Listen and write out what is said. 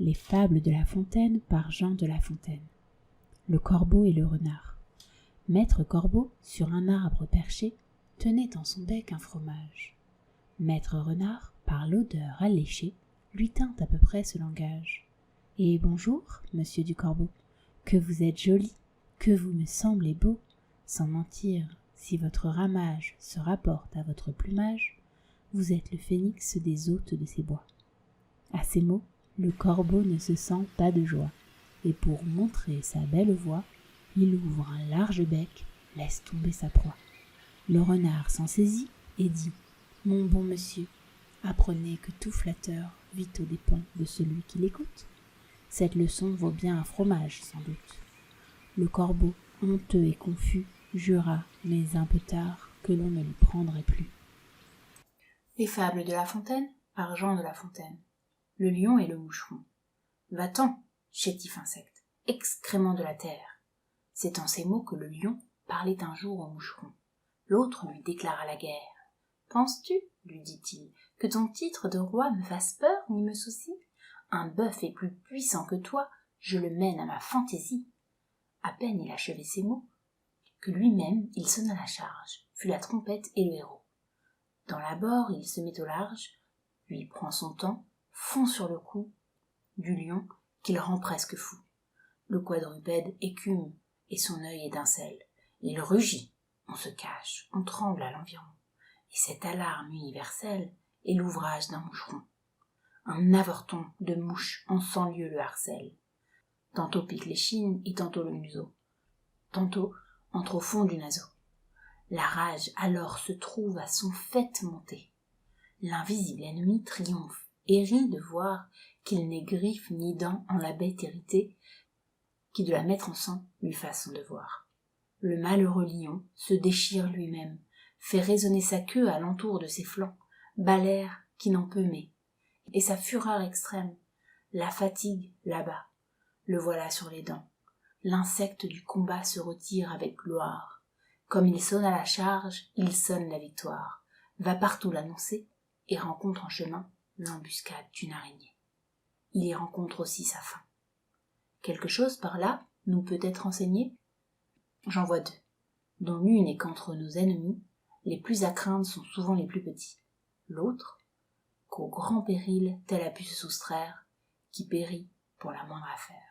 Les fables de La Fontaine par Jean de La Fontaine. Le corbeau et le renard. Maître Corbeau, sur un arbre perché, tenait dans son bec un fromage. Maître Renard, par l'odeur alléchée, lui tint à peu près ce langage. « Et bonjour, monsieur du Corbeau, que vous êtes joli, que vous me semblez beau. Sans mentir, si votre ramage se rapporte à votre plumage, vous êtes le phénix des hôtes de ces bois. » À ces mots, le corbeau ne se sent pas de joie, et pour montrer sa belle voix, il ouvre un large bec, laisse tomber sa proie. Le renard s'en saisit et dit « Mon bon monsieur, apprenez que tout flatteur vit aux dépens de celui qui l'écoute. Cette leçon vaut bien un fromage, sans doute. » Le corbeau, honteux et confus, jura, mais un peu tard, que l'on ne lui prendrait plus. Les fables de La Fontaine par Jean de La Fontaine. Le lion et le moucheron. Va-t'en, chétif insecte, excrément de la terre. C'est en ces mots que le lion parlait un jour au moucheron. L'autre lui déclara la guerre. Penses-tu, lui dit-il, que ton titre de roi me fasse peur ni me soucie? Un bœuf est plus puissant que toi, je le mène à ma fantaisie. À peine il achevait ces mots, que lui-même il sonna la charge, fut la trompette et le héros. Dans l'abord il se met au large, lui prend son temps, fond sur le cou du lion qu'il rend presque fou. Le quadrupède écume et son œil étincelle. Il rugit, on se cache, on tremble à l'environ. Et cette alarme universelle est l'ouvrage d'un moucheron. Un avorton de mouches en 100 lieues le harcèle. Tantôt pique l'échine et tantôt le museau. Tantôt entre au fond du naseau. La rage alors se trouve à son faîte monter. L'invisible ennemi triomphe et rit de voir qu'il n'ait griffe ni dents en la bête irritée, qui de la mettre en sang lui fasse son devoir. Le malheureux lion se déchire lui-même, fait résonner sa queue à l'entour de ses flancs, bat l'air qui n'en peut mais, et sa fureur extrême, la fatigue là-bas, le voilà sur les dents. L'insecte du combat se retire avec gloire. Comme il sonne à la charge, il sonne la victoire, va partout l'annoncer, et rencontre en chemin l'embuscade d'une araignée. Il y rencontre aussi sa fin. Quelque chose par là nous peut être enseigné? J'en vois deux, dont l'une est qu'entre nos ennemis, les plus à craindre sont souvent les plus petits. L'autre, qu'au grand péril tel a pu se soustraire, qui périt pour la moindre affaire.